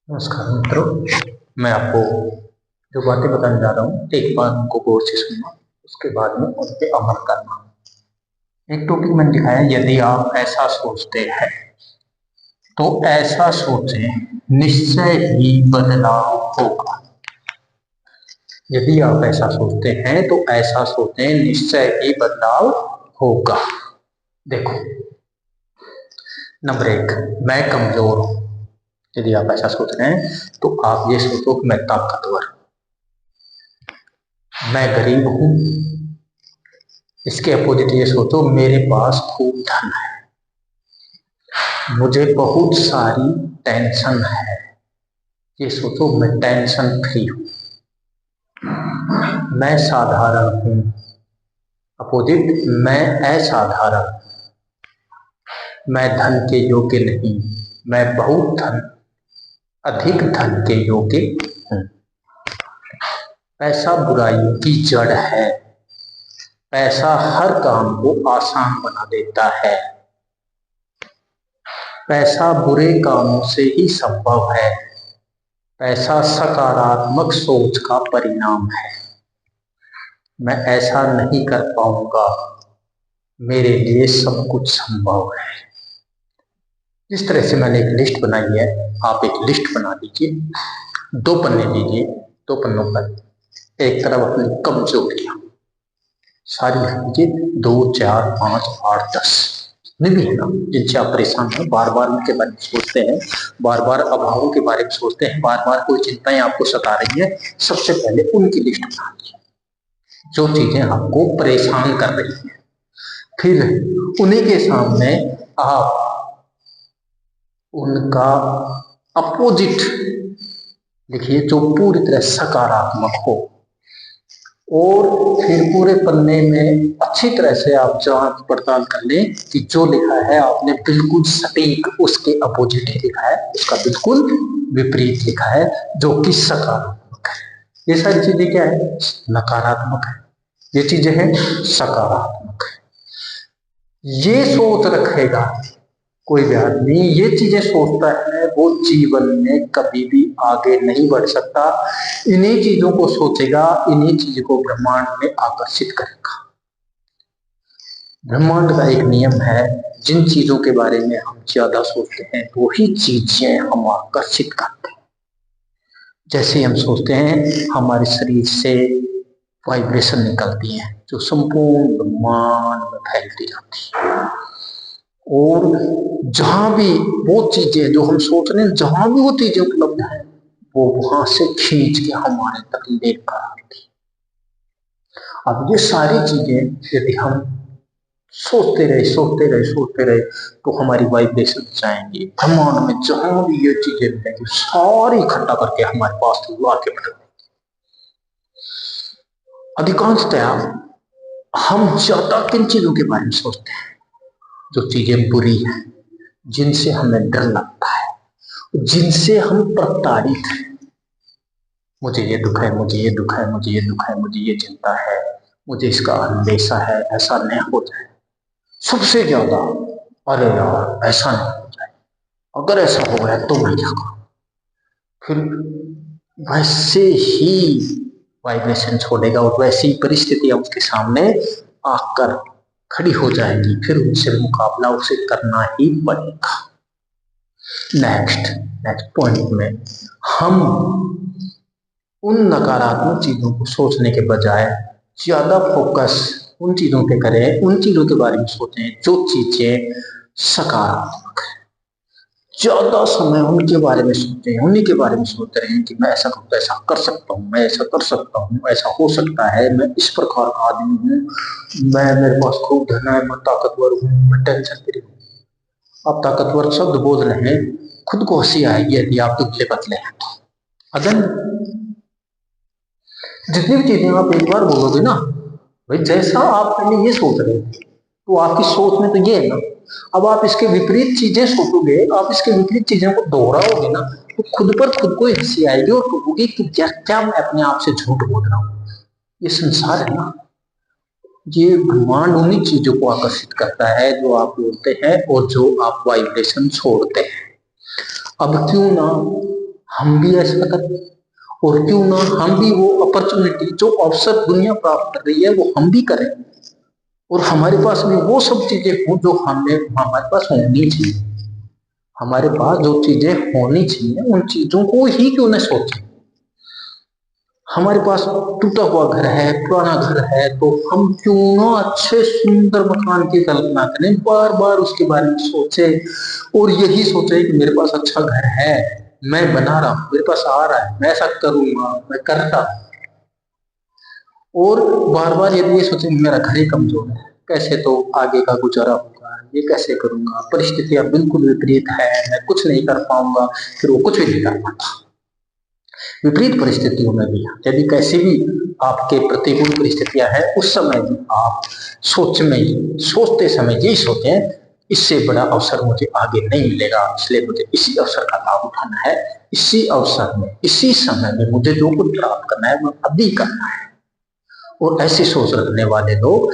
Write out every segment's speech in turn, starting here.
नमस्कार मित्रों। मैं आपको जो बातें बताने जा रहा हूँ एक बार उनको गौर से सुनना, उसके बाद में उन पे अमल करना। एक टॉपिक मैंने दिखाया, यदि आप ऐसा सोचते हैं तो ऐसा सोचें, निश्चय ही बदलाव होगा। यदि आप ऐसा सोचते हैं तो ऐसा सोचें, निश्चय ही बदलाव होगा। देखो, नंबर एक, मैं कमजोर हूं। यदि आप ऐसा सोच रहे हैं तो आप ये सोचो कि मैं ताकतवर, मैं गरीब हूं। इसके अपोजिट ये सोचो, मेरे पास खूब धन है, मुझे बहुत सारी टेंशन है। ये सोचो, मैं टेंशन फ्री हूं, मैं साधारण हूं। अपोजिट, मैं असाधारण, मैं धन के योग्य नहीं, मैं बहुत धन, अधिक धन के योग्य हूं। पैसा बुराइयों की जड़ है, पैसा हर काम को आसान बना देता है, पैसा बुरे कामों से ही संभव है, पैसा सकारात्मक सोच का परिणाम है। मैं ऐसा नहीं कर पाऊंगा, मेरे लिए सब कुछ संभव है। इस तरह से मैंने एक लिस्ट बनाई है, आप एक लिस्ट बना लीजिए। 2 पन्ने लीजिए, 2 पन्नों पर एक तरफ अपनी कमजोरियां सारी लिख लीजिए, 2, 4, 5, 8, 10 जितने भी है ना, जिनसे आप परेशान हैं, बार बार उनके बारे में सोचते हैं, बार बार अभावों के बारे में सोचते हैं, बार बार कोई चिंताएं आपको सता रही है, सबसे पहले उनकी लिस्ट बना लीजिए जो चीजें आपको परेशान कर रही हैं। फिर उन्हीं के सामने आप उनका अपोजिट लिखिए जो पूरी तरह सकारात्मक हो, और फिर पूरे पन्ने में अच्छी तरह से आप जांच पड़ताल कर लें कि जो लिखा है आपने बिल्कुल सटीक उसके अपोजिट ही लिखा है, उसका बिल्कुल विपरीत लिखा है जो कि सकारात्मक है। ये सारी चीजें क्या है? नकारात्मक है, ये चीजें हैं सकारात्मक है। ये सोच रखेगा कोई भी आदमी, ये चीजें सोचता है, वो जीवन में कभी भी आगे नहीं बढ़ सकता। इन्हीं चीजों को सोचेगा, इन्हीं चीजों को ब्रह्मांड में आकर्षित करेगा। ब्रह्मांड का एक नियम है, जिन चीजों के बारे में हम ज्यादा सोचते हैं वही चीजें हम आकर्षित करते हैं। जैसे हम सोचते हैं, हमारे शरीर से वाइब्रेशन निकलती है जो संपूर्ण ब्रह्मांड में फैलती जाती है, और जहां भी वो चीजें जो हम सोच रहे हैं, जहां भी वो चीजें उपलब्ध है, वो वहां से खींच के हमारे तक लेकर आती। अब ये सारी चीजें यदि हम सोचते रहे सोचते रहे सोचते रहे तो हमारी वाइब्रेशन जाएंगी, ब्रह्मांड में जहां भी ये चीजें मिलेंगी सारी इकट्ठा करके हमारे पास तो आके बैठेंगी। अधिकांशतः हम ज्यादा किन चीजों के बारे में सोचते हैं? जो चीजें बुरी हैं, जिनसे हमें डर लगता है, जिनसे हम प्रताड़ित हैं। मुझे ये दुख है, मुझे ये दुख है, मुझे ये दुख है, मुझे ये चिंता है, मुझे इसका अंदेशा है, ऐसा नहीं हो जाए। सबसे ज्यादा, अरे यार ऐसा नहीं हो जाए, अगर ऐसा हो गया तो मैं क्या करूं? फिर वैसे ही वाइब्रेशन छोड़ेगा और वैसी ही परिस्थितियां उसके सामने आकर खड़ी हो जाएंगी, फिर उनसे मुकाबला उसे करना ही पड़ेगा। नेक्स्ट पॉइंट में हम उन नकारात्मक चीजों को सोचने के बजाय ज्यादा फोकस उन चीजों पे करें, उन चीजों के बारे में सोचें जो चीजें सकारात्मक है। ज्यादा समय उनके बारे में सोचें, उन्हीं के बारे में सोच रहे हैं कि मैं ऐसा करूँ, ऐसा कर सकता हूँ, मैं ऐसा कर सकता हूँ, ऐसा हो सकता है, मैं इस प्रकार का आदमी हूँ, मैं, मेरे पास खूब धन है, मैं ताकतवर हूँ, मैं टेंशन फ्री हूँ। आप ताकतवर शब्द बोल रहे हैं, खुद को हंसी आएगी यदि आप दुबले पतले हैं तो। अगर जितनी भी चीजें आप एक बार बोलोगे ना, भाई जैसा आप पहले ये सोच रहे थे तो आपकी सोच में तो ये है ना, अब आप इसके विपरीत चीजें सोचोगे, आप इसके विपरीत चीजों को दोहराओगे ना, तो खुद पर खुद को हंसी आएगी और कहोगे कि क्या मैं अपने आप से झूठ बोल रहा हूँ। ये संसार है ना, ये ब्रह्मांड उन्हीं चीजों को आकर्षित करता है जो आप बोलते हैं और जो आप वाइब्रेशन छोड़ते हैं। अब क्यों ना हम भी ऐसा करें, और क्यों ना हम भी वो अपॉर्चुनिटी, जो अवसर दुनिया प्राप्त कर रही है, वो हम भी करें, और हमारे पास भी वो सब चीजें हों जो हमारे पास होनी चाहिए। हमारे पास जो चीजें होनी चाहिए उन चीजों को ही क्यों न सोचें। हमारे पास टूटा हुआ घर है, पुराना घर है, तो हम क्यों ना अच्छे सुंदर मकान की कल्पना करें, बार बार उसके बारे में सोचे, और यही सोचे कि मेरे पास अच्छा घर है, मैं बना रहा हूं, मेरे पास आ रहा है, मैं ऐसा करूंगा, मैं करता हूं। और बार बार यदि ये सोचे मेरा घर ही कमजोर है, कैसे तो आगे का गुजारा होगा, ये कैसे करूंगा, परिस्थितियां बिल्कुल विपरीत है, मैं कुछ नहीं कर पाऊंगा, फिर वो कुछ भी नहीं कर पाता। विपरीत परिस्थितियों में भी यदि कैसी भी आपके प्रतिकूल परिस्थितियां हैं, उस समय भी आप सोचते समय यही सोचें, इससे बड़ा अवसर मुझे आगे नहीं मिलेगा, इसलिए मुझे इसी अवसर का लाभ उठाना है, इसी अवसर में, इसी समय में मुझे जो कुछ प्राप्त करना है वो अभी करना है। और ऐसी सोच रखने वाले लोग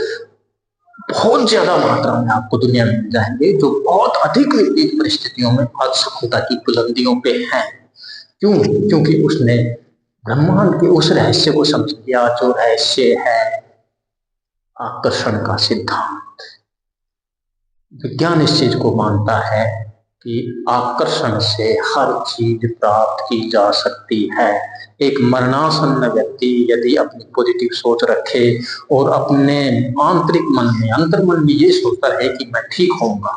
बहुत ज्यादा मात्रा में आपको दुनिया में मिल जाएंगे, जो बहुत अधिक विपरीत परिस्थितियों में आज सफलता की बुलंदियों पे हैं। क्यों? क्योंकि उसने ब्रह्मांड के उस रहस्य को समझ लिया, जो रहस्य है आकर्षण का सिद्धांत। विज्ञान इस चीज को मानता है कि आकर्षण से हर चीज प्राप्त की जा सकती है। एक मरणासन्न व्यक्ति यदि अपनी पॉजिटिव सोच रखे और अपने आंतरिक मन में, अंतर्मन में ये सोचता है कि मैं ठीक होऊंगा,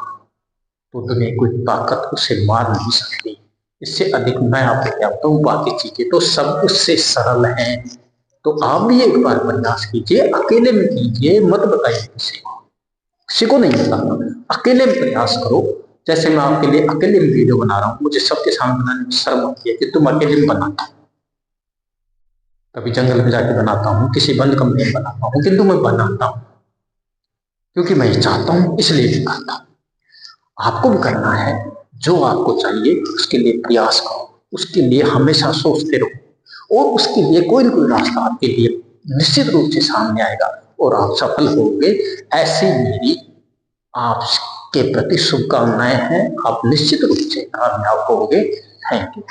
तो दुनिया कोई ताकत उसे मार नहीं सकती। इससे अधिक मैं आपको क्या बताऊं, बाकी चीजें तो सब उससे सरल हैं। तो आप भी एक बार प्रयास कीजिए, अकेले में कीजिए, मत बताइए किसी को नहीं बताना, अकेले में प्रयास करो। जैसे मैं आपके लिए अकेले में वीडियो बना रहा हूँ, मुझे सबके सामने बनाने में शर्म आती है कि तुम अकेले में बनाता हो। कभी जंगल में जाके बनाता हूँ, किसी बंद कमरे में बनाता हूँ, किंतु मैं बनाता हूँ क्योंकि मैं चाहता हूँ, इसलिए भी करता हूँ। आपको भी करना है, जो आपको चाहिए उसके लिए प्रयास करो, उसके लिए हमेशा सोचते रहो, और उसके लिए कोई ना कोई रास्ता आपके लिए निश्चित रूप से सामने आएगा और आप सफल होंगे। ऐसी मेरी आपके प्रति शुभकामनाएं हैं, आप निश्चित रूप से कामयाब होंगे। Thank you.